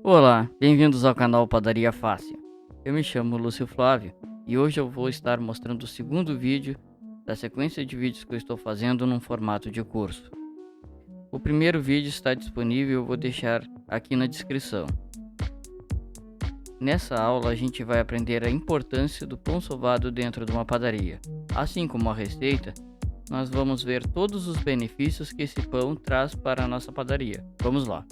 Olá, bem-vindos ao canal Padaria Fácil. Eu me chamo Lúcio Flávio e hoje eu vou estar mostrando o segundo vídeo da sequência de vídeos que eu estou fazendo num formato de curso. O primeiro vídeo está disponível, eu vou deixar aqui na descrição. Nessa aula a gente vai aprender a importância do pão sovado dentro de uma padaria. Assim como a receita, nós vamos ver todos os benefícios que esse pão traz para a nossa padaria. Vamos lá!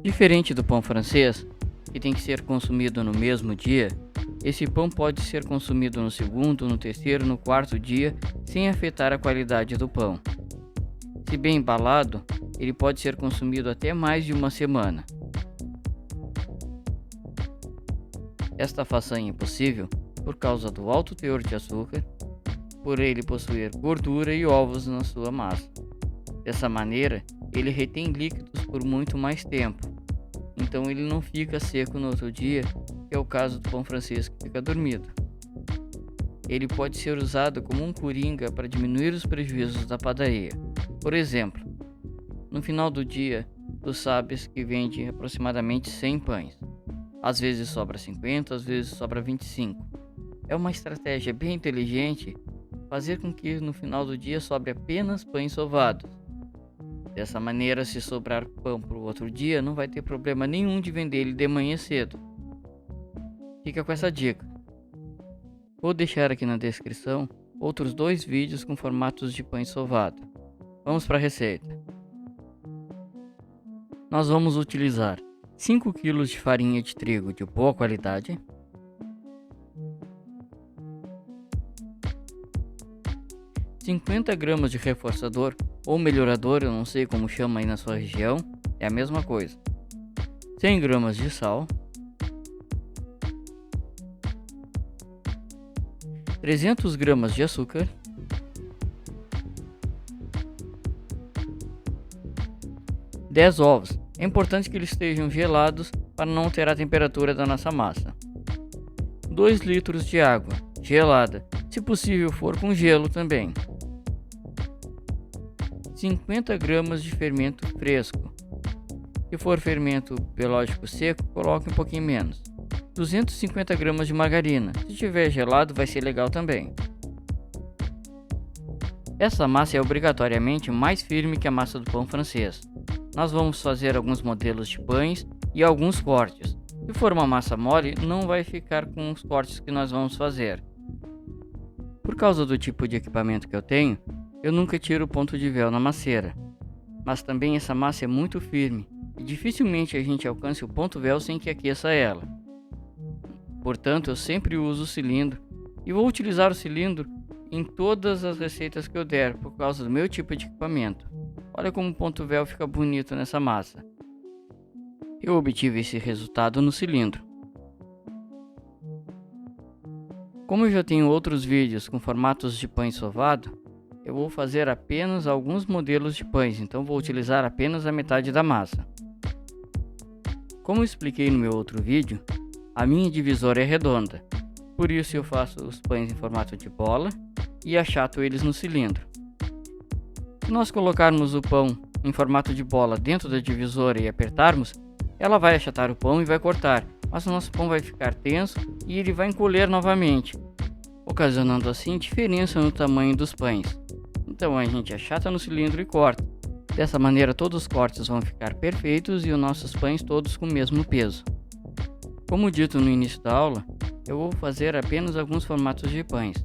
Diferente do pão francês, que tem que ser consumido no mesmo dia, esse pão pode ser consumido no segundo, no terceiro, no quarto dia, sem afetar a qualidade do pão. Se bem embalado, ele pode ser consumido até mais de uma semana. Esta façanha é possível por causa do alto teor de açúcar, por ele possuir gordura e ovos na sua massa. Dessa maneira, ele retém líquidos por muito mais tempo. Então ele não fica seco no outro dia, que é o caso do pão francês que fica dormido. Ele pode ser usado como um coringa para diminuir os prejuízos da padaria. Por exemplo, no final do dia, tu sabes que vende aproximadamente 100 pães. Às vezes sobra 50, às vezes sobra 25. É uma estratégia bem inteligente fazer com que no final do dia sobre apenas pães sovados. Dessa maneira, se sobrar pão para o outro dia, não vai ter problema nenhum de vender ele de manhã cedo. Fica com essa dica. Vou deixar aqui na descrição outros 2 vídeos com formatos de pães sovado. Vamos para a receita. Nós vamos utilizar 5 kg de farinha de trigo de boa qualidade, 50 gramas de reforçador ou melhorador, eu não sei como chama aí na sua região, é a mesma coisa. 100 gramas de sal, 300 gramas de açúcar, 10 ovos. É importante que eles estejam gelados para não alterar a temperatura da nossa massa. 2 litros de água gelada, se possível for com gelo também. 50 gramas de fermento fresco. Se for fermento biológico seco, coloque um pouquinho menos. 250 gramas de margarina. Se tiver gelado, vai ser legal também. Essa massa é obrigatoriamente mais firme que a massa do pão francês. Nós vamos fazer alguns modelos de pães e alguns cortes. Se for uma massa mole, não vai ficar com os cortes que nós vamos fazer. Por causa do tipo de equipamento que eu tenho, eu nunca tiro o ponto de véu na maceira, mas também essa massa é muito firme e dificilmente a gente alcance o ponto véu sem que aqueça ela. Portanto, eu sempre uso o cilindro e vou utilizar o cilindro em todas as receitas que eu der por causa do meu tipo de equipamento. Olha como o ponto véu fica bonito nessa massa. Eu obtive esse resultado no cilindro. Como eu já tenho outros vídeos com formatos de pães sovado, eu vou fazer apenas alguns modelos de pães, então vou utilizar apenas a metade da massa. Como eu expliquei no meu outro vídeo, a minha divisória é redonda, por isso eu faço os pães em formato de bola e achato eles no cilindro. Se nós colocarmos o pão em formato de bola dentro da divisória e apertarmos, ela vai achatar o pão e vai cortar, mas o nosso pão vai ficar tenso e ele vai encolher novamente, ocasionando assim diferença no tamanho dos pães. Então a gente achata no cilindro e corta. Dessa maneira todos os cortes vão ficar perfeitos e os nossos pães todos com o mesmo peso. Como dito no início da aula, eu vou fazer apenas alguns formatos de pães.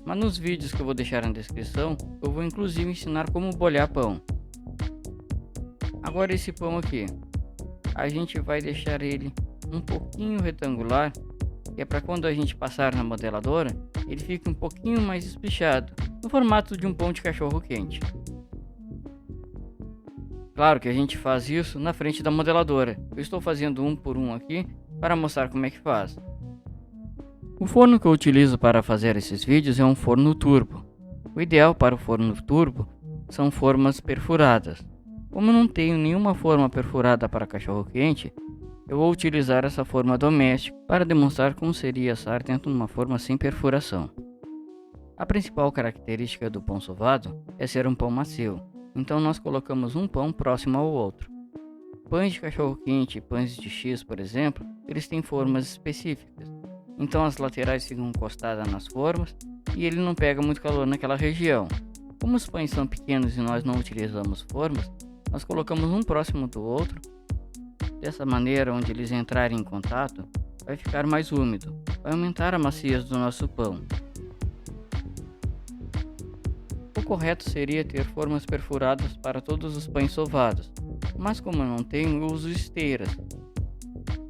Mas nos vídeos que eu vou deixar na descrição, eu vou inclusive ensinar como bolhar pão. Agora esse pão aqui, a gente vai deixar ele um pouquinho retangular, que é para quando a gente passar na modeladora, ele fica um pouquinho mais espichado, no formato de um pão de cachorro quente. Claro que a gente faz isso na frente da modeladora. Eu estou fazendo um por um aqui para mostrar como é que faz. O forno que eu utilizo para fazer esses vídeos é um forno turbo. O ideal para o forno turbo são formas perfuradas. Como eu não tenho nenhuma forma perfurada para cachorro quente, eu vou utilizar essa forma doméstica para demonstrar como seria assar dentro de uma forma sem perfuração. A principal característica do pão sovado é ser um pão macio, então nós colocamos um pão próximo ao outro. Pães de cachorro-quente e pães de X, por exemplo, eles têm formas específicas. Então as laterais ficam encostadas nas formas e ele não pega muito calor naquela região. Como os pães são pequenos e nós não utilizamos formas, nós colocamos um próximo do outro. Dessa maneira, onde eles entrarem em contato, vai ficar mais úmido, vai aumentar a maciez do nosso pão. O correto seria ter formas perfuradas para todos os pães sovados, mas como eu não tenho, eu uso esteiras.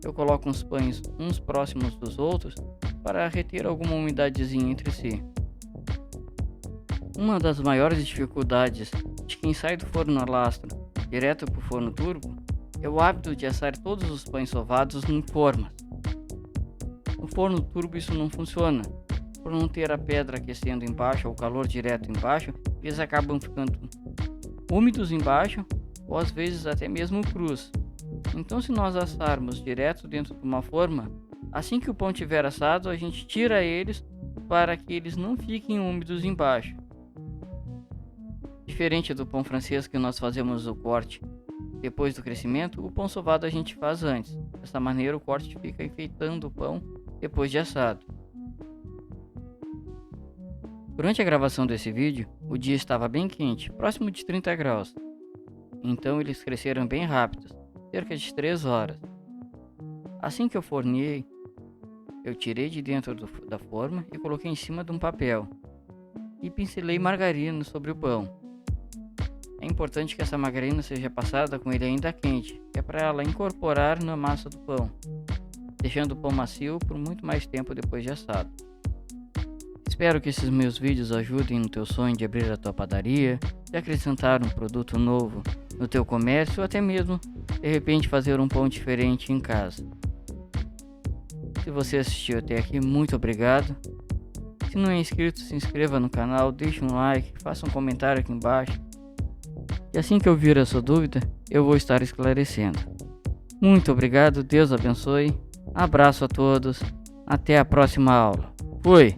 Eu coloco os pães uns próximos dos outros para reter alguma umidadezinha entre si. Uma das maiores dificuldades de quem sai do forno a lastro direto para o forno turbo é o hábito de assar todos os pães sovados em formas. No forno turbo isso não funciona. Por não ter a pedra aquecendo embaixo ou o calor direto embaixo, eles acabam ficando úmidos embaixo ou às vezes até mesmo crus. Então, se nós assarmos direto dentro de uma forma, assim que o pão tiver assado, a gente tira eles para que eles não fiquem úmidos embaixo. Diferente do pão francês, que nós fazemos o corte depois do crescimento, o pão sovado a gente faz antes. Dessa maneira o corte fica enfeitando o pão depois de assado. Durante a gravação desse vídeo, o dia estava bem quente, próximo de 30 graus. Então eles cresceram bem rápidos, cerca de 3 horas. Assim que eu fornei, eu tirei de dentro da forma e coloquei em cima de um papel. E pincelei margarina sobre o pão. É importante que essa margarina seja passada com ele ainda quente, que é para ela incorporar na massa do pão, deixando o pão macio por muito mais tempo depois de assado. Espero que esses meus vídeos ajudem no teu sonho de abrir a tua padaria, de acrescentar um produto novo no teu comércio ou até mesmo, de repente, fazer um pão diferente em casa. Se você assistiu até aqui, muito obrigado. Se não é inscrito, se inscreva no canal, deixe um like, faça um comentário aqui embaixo. E assim que eu vir a sua dúvida, eu vou estar esclarecendo. Muito obrigado, Deus abençoe, abraço a todos, até a próxima aula. Fui!